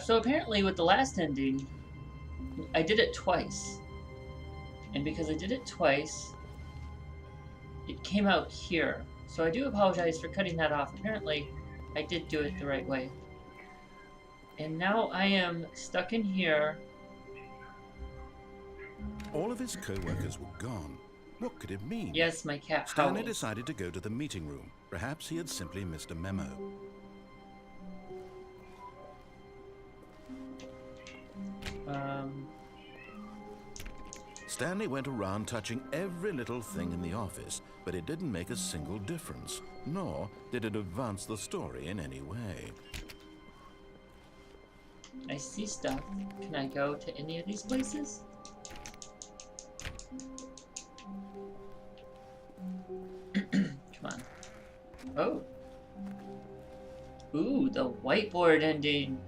So apparently with the last ending, I did it twice. And because I did it twice, it came out here. So I do apologize for cutting that off. Apparently, I did do it the right way. And now I am stuck in here. All of his co-workers were gone. What could it mean? Yes, my cat Stanley howls. decided to go to the meeting room. Perhaps he had simply missed a memo. Stanley went around touching every little thing in the office, but it didn't make a single difference, nor did it advance the story in any way. I see stuff. Can I go to any of these places? Come on. Oh. Ooh, the whiteboard ending.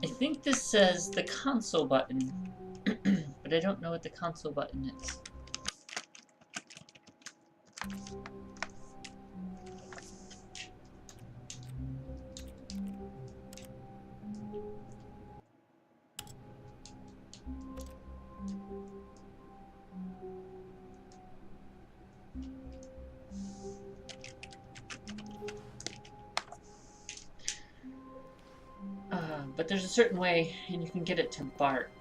I think this says the console button, but I don't know what the console button is. But there's a certain way, and you can get it to bark,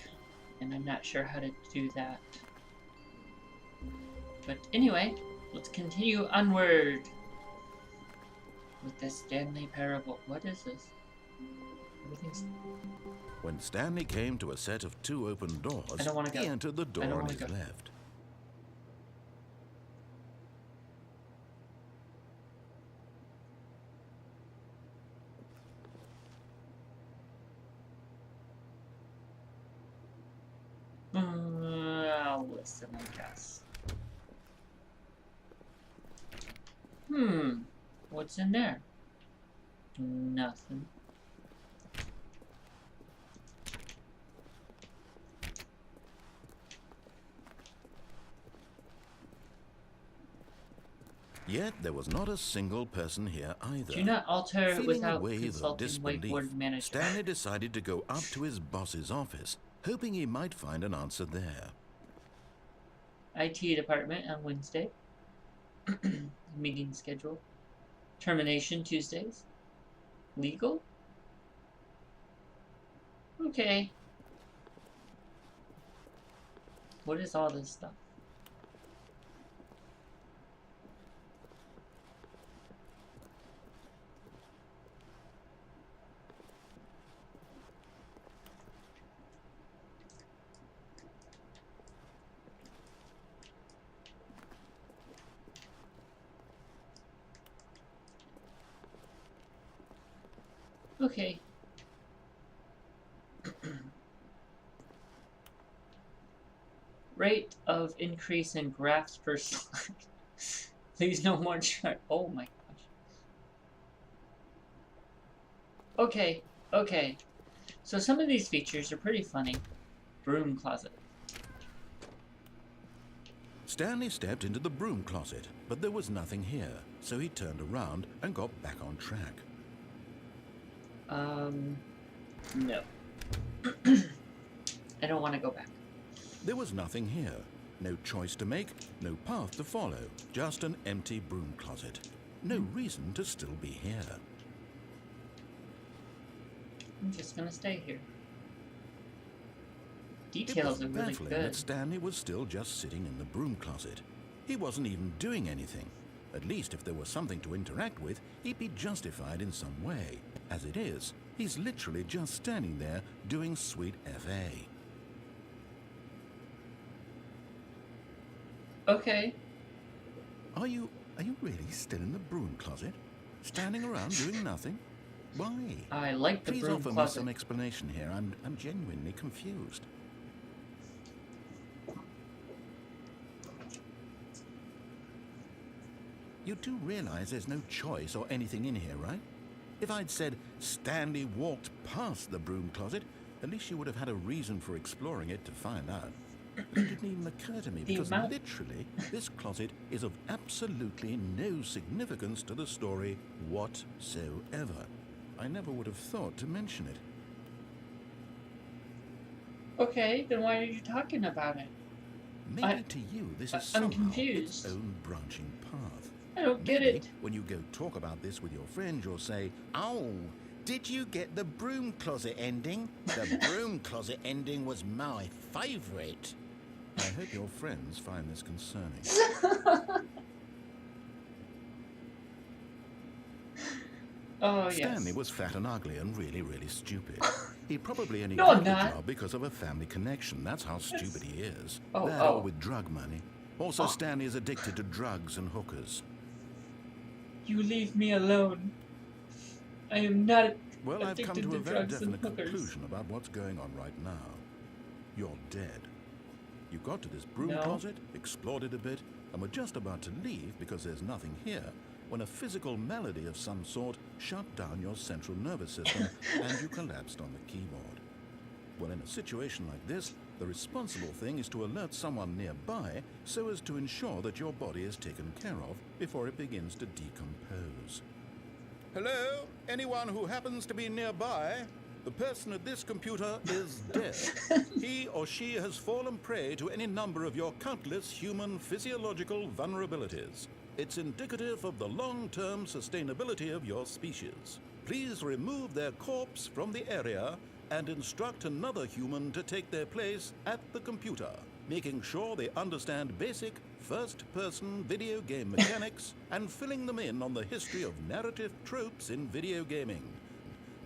and I'm not sure how to do that. But anyway, let's continue onward with the Stanley Parable. What is this? Everything's... When Stanley came to a set of 2 open doors, I don't want to go. he entered the door on his left. I'll listen, I guess. What's in there? Nothing. Yet there was not a single person here either. Do not alter Feeling without a wave consulting of disbelief, whiteboard manager. Stanley decided to go up to his boss's office, hoping he might find an answer there. IT department on Wednesday. Meeting schedule. Termination Tuesdays. Legal? Okay. What is all this stuff? Okay. Rate of increase in graphs per slide. Please no more chart. Oh my gosh. Okay, okay. So some of these features are pretty funny. Broom Closet. Stanley stepped into the broom closet, but there was nothing here, so he turned around and got back on track. No. I don't want to go back. There was nothing here. No choice to make, no path to follow, just an empty broom closet. No reason to still be here. I'm just gonna stay here. Details are really baffling good. that Stanley was still just sitting in the broom closet. He wasn't even doing anything. At least if there was something to interact with, he'd be justified in some way. As it is, he's literally just standing there doing sweet FA. Okay. Are you really still in the broom closet? Standing around doing nothing? Why? I like the Please broom offer me closet. some explanation here. I'm genuinely confused. You do realize there's no choice or anything in here, right? If I'd said Stanley walked past the broom closet, at least you would have had a reason for exploring it to find out. But it didn't even occur to me, because literally, this closet is of absolutely no significance to the story whatsoever. I never would have thought to mention it. Okay, then why are you talking about it? Maybe to you this is I'm somehow confused. its own branching path. I don't get Maybe it. when you go talk about this with your friend, you'll say, "Oh, did you get the broom closet ending? The broom closet ending was my favourite." I hope your friends find this concerning. Oh, Stanley yes. was fat and ugly and really, really stupid. He probably only No, got I'm the not. job because of a family connection. That's how stupid he is. Oh, That oh. or with drug money. Also, Stanley is addicted to drugs and hookers. You leave me alone. I am not Well, I've come addicted to a to very drugs and definite hookers. conclusion about what's going on right now. You're dead. You got to this broom No. closet, explored it a bit, and were just about to leave because there's nothing here, when a physical malady of some sort shut down your central nervous system and you collapsed on the keyboard. Well, in a situation like this, the responsible thing is to alert someone nearby so as to ensure that your body is taken care of before it begins to decompose. Hello? Anyone who happens to be nearby? The person at this computer is dead. He or she has fallen prey to any number of your countless human physiological vulnerabilities. It's indicative of the long-term sustainability of your species. Please remove their corpse from the area and instruct another human to take their place at the computer, making sure they understand basic first-person video game mechanics and filling them in on the history of narrative tropes in video gaming,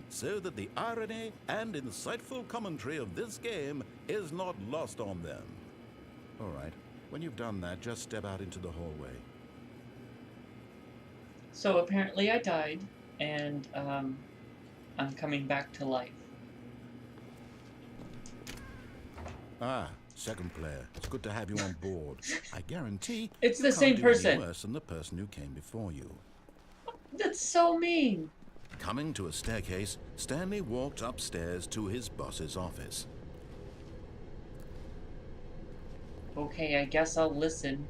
so that the irony and insightful commentary of this game is not lost on them. All right, when you've done that, just step out into the hallway. So apparently I died, and I'm coming back to life. Ah, second player. It's good to have you on board. I guarantee It's you the can't same do person. any worse than the person who came before you. That's so mean. Coming to a staircase, Stanley walked upstairs to his boss's office. Okay, I guess I'll listen,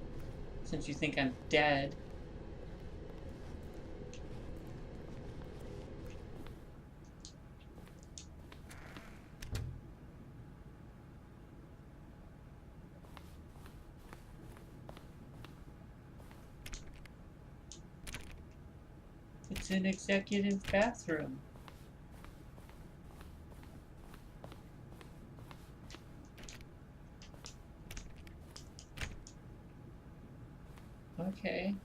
since you think I'm dead. It's an executive bathroom. Okay.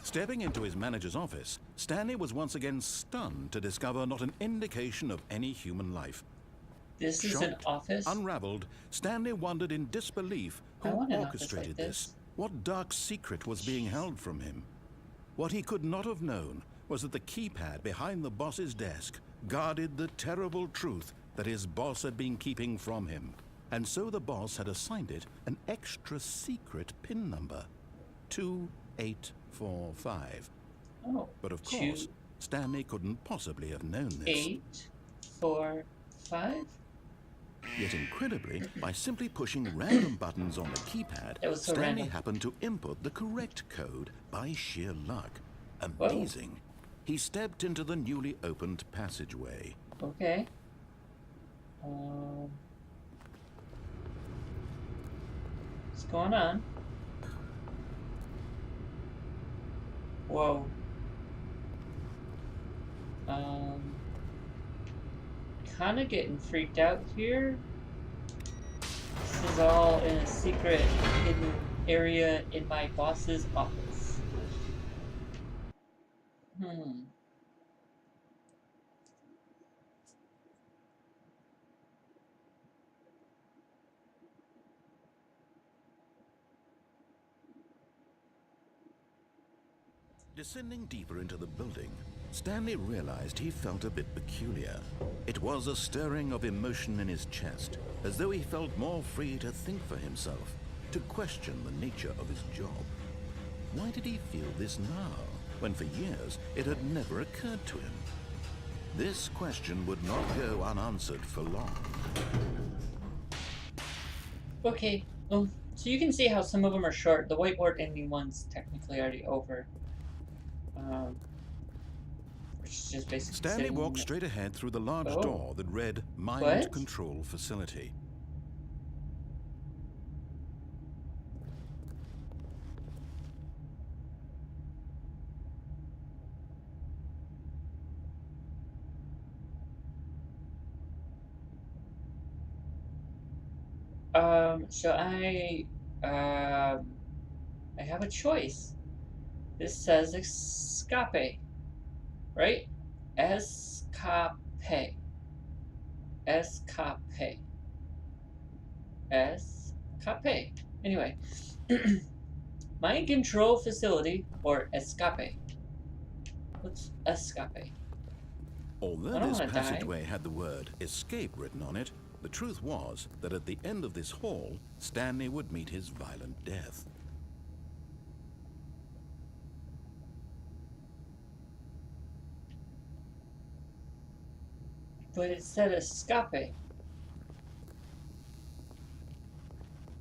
Stepping into his manager's office, Stanley was once again stunned to discover not an indication of any human life. This is an Shocked, office? unraveled, Stanley wondered in disbelief I who want an office orchestrated like this. What dark secret was being held from him? What he could not have known was that the keypad behind the boss's desk guarded the terrible truth that his boss had been keeping from him. And so the boss had assigned it an extra secret PIN number, 2845. Oh. But of course, Stanley couldn't possibly have known this. 8, 4, 5? Yet incredibly, by simply pushing random buttons on the keypad, That was so Stanley random. happened to input the correct code by sheer luck. Amazing. He stepped into the newly opened passageway. Okay. What's going on? Whoa. Kinda getting freaked out here. This is all in a secret hidden area in my boss's office. Descending deeper into the building, Stanley realized he felt a bit peculiar. It was a stirring of emotion in his chest, as though he felt more free to think for himself. to question the nature of his job. Why did he feel this now, when for years it had never occurred to him? This question would not go unanswered for long. Okay, so you can see how some of them are short. The whiteboard ending one's technically already over. Which is just basically Stanley saying walked straight ahead through the large door that read Mind What? Control Facility. So I have a choice. This says escape, right? Escape. Escape. Escape. Anyway, mind control facility or escape. What's escape? Although I don't this wanna die. passageway had the word escape written on it, the truth was that at the end of this hall, Stanley would meet his violent death. But it said escape.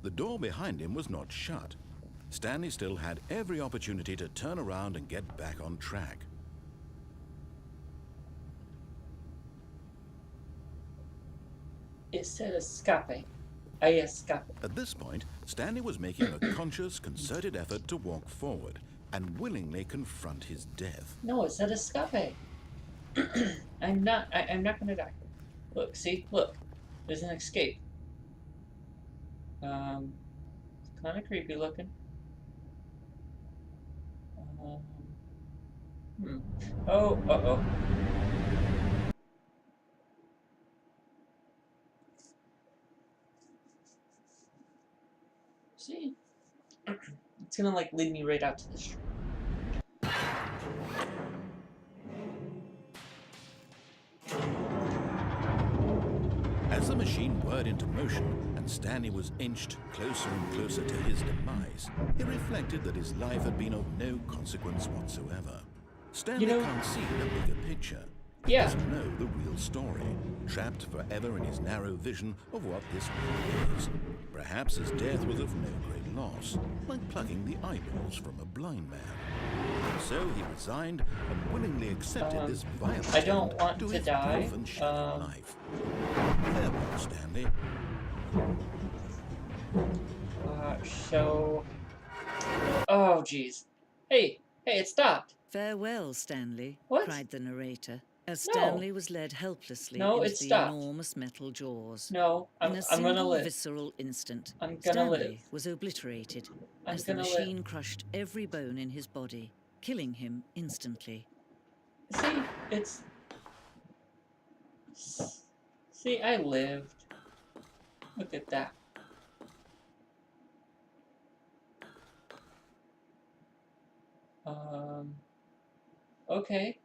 The door behind him was not shut. Stanley still had every opportunity to turn around and get back on track. It said escape. I escape. At this point, Stanley was making a conscious, concerted effort to walk forward and willingly confront his death. No, it said escape. I'm not gonna die. Look, see? Look. There's an escape. It's kind of creepy looking. Oh, uh-oh. See? It's gonna, like, lead me right out to the street. As the machine whirred into motion and Stanley was inched closer and closer to his demise, he reflected that his life had been of no consequence whatsoever. Stanley can't see the bigger picture. He doesn't know the real story, trapped forever in his narrow vision of what this world is. Perhaps his death was of no great loss, like plucking the eyeballs from a blind man. So he resigned and willingly accepted this violent I don't want to to his die. brief and shallow life. Farewell, Stanley. Oh, jeez. Hey, it stopped. Farewell, Stanley, What? cried the narrator, as No. Stanley was led helplessly No, into it the stopped. enormous metal jaws. No, In a I'm single gonna live. visceral instant, I'm gonna Stanley live. was obliterated I'm as the gonna machine live. crushed every bone in his body, killing him instantly. See, See, I lived. Look at that. Okay.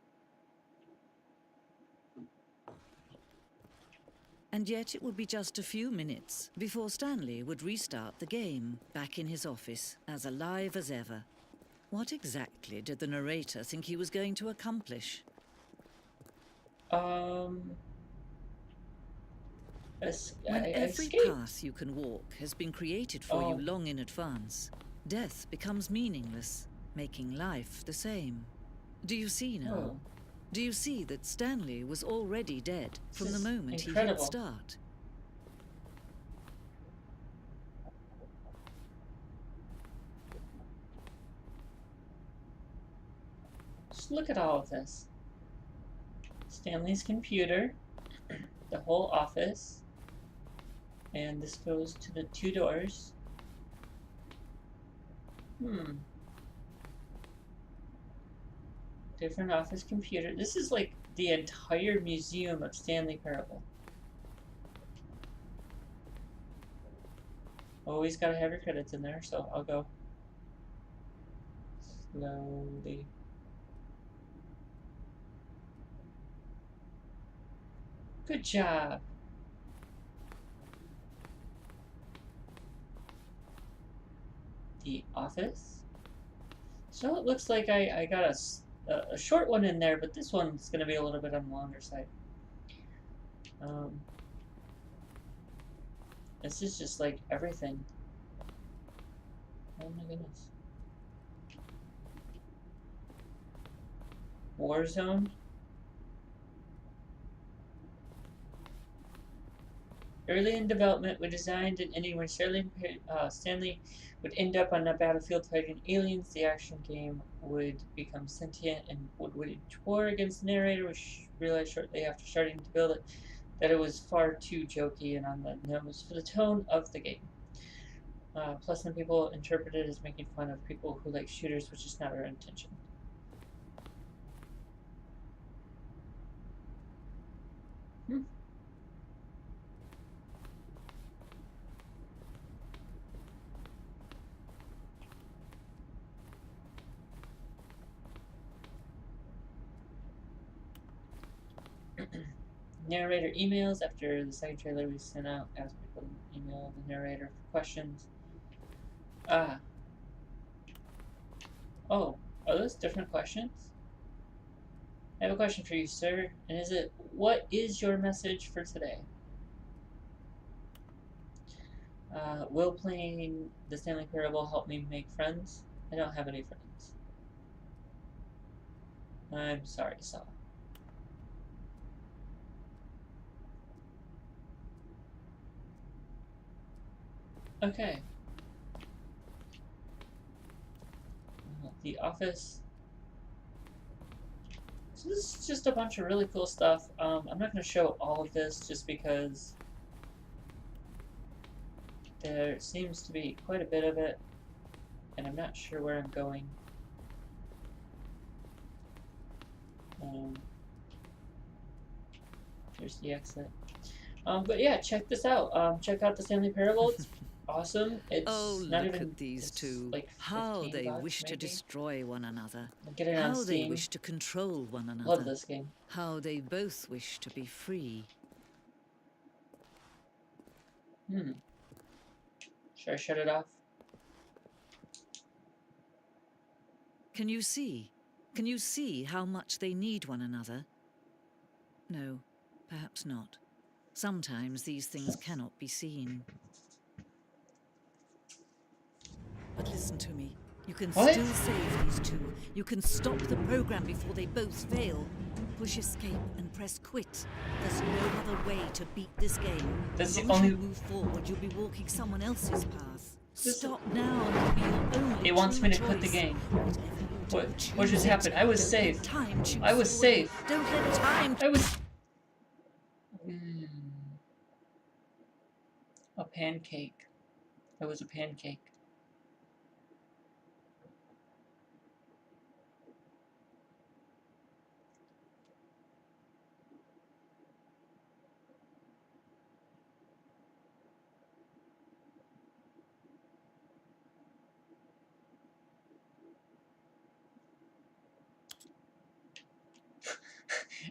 And yet it would be just a few minutes before Stanley would restart the game, back in his office, as alive as ever. What exactly did the narrator think he was going to accomplish? When every path you can walk has been created for you long in advance, death becomes meaningless, making life the same. Do you see now? Do you see that Stanley was already dead from the moment he hit start? Just look at all of this. Stanley's computer, the whole office, and this goes to the two doors. Different office computer. This is like the entire museum of Stanley Parable. Always gotta have your credits in there, so I'll go slowly. Good job. the office. So it looks like I got a short one in there, but this one's going to be a little bit on the longer side. This is just like everything. Oh my goodness. Warzone. Early in development, we designed an ending where Stanley would end up on the battlefield fighting aliens. The action game would become sentient and would wage war against the narrator. We realized shortly after starting to build it that it was far too jokey and on the nose for the tone of the game. Plus, some people interpret it as making fun of people who like shooters, which is not our intention. Narrator emails. After the second trailer we sent out, asked people to email the narrator for questions. Oh, are those different questions? I have a question for you, sir. And is it, what is your message for today? Will playing the Stanley Parable help me make friends? I don't have any friends. I'm sorry, Saw. Okay. The office. So this is just a bunch of really cool stuff. I'm not going to show all of this just because there seems to be quite a bit of it, and I'm not sure where I'm going. Here's the exit. But yeah, check this out. Check out the Stanley Parable. It's awesome. It's oh, not look even, at these two. like how they $15 wish maybe. to destroy one another. Get it on How Steam. they wish to control one another. Love this game. How they both wish to be free. Should I shut it off? Can you see? Can you see how much they need one another? No, perhaps not. Sometimes these things cannot be seen. But listen to me. You can still save these two. You can stop the program before they both fail. Push escape and press quit. There's no other way to beat this game. That's the As only... you move forward, you'll be walking someone else's path. Stop now and it'll be your only It wants me to choice. quit the game. What just happened? I was safe. I was safe. Don't let time. I was... A pancake. I was a pancake.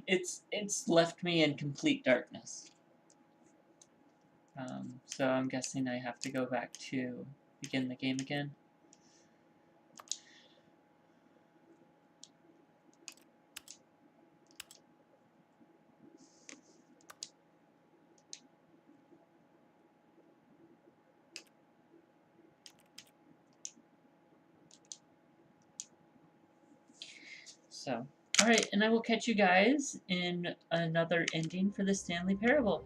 It's left me in complete darkness. So I'm guessing I have to go back to begin the game again. So, alright, and I will catch you guys in another ending for the Stanley Parable.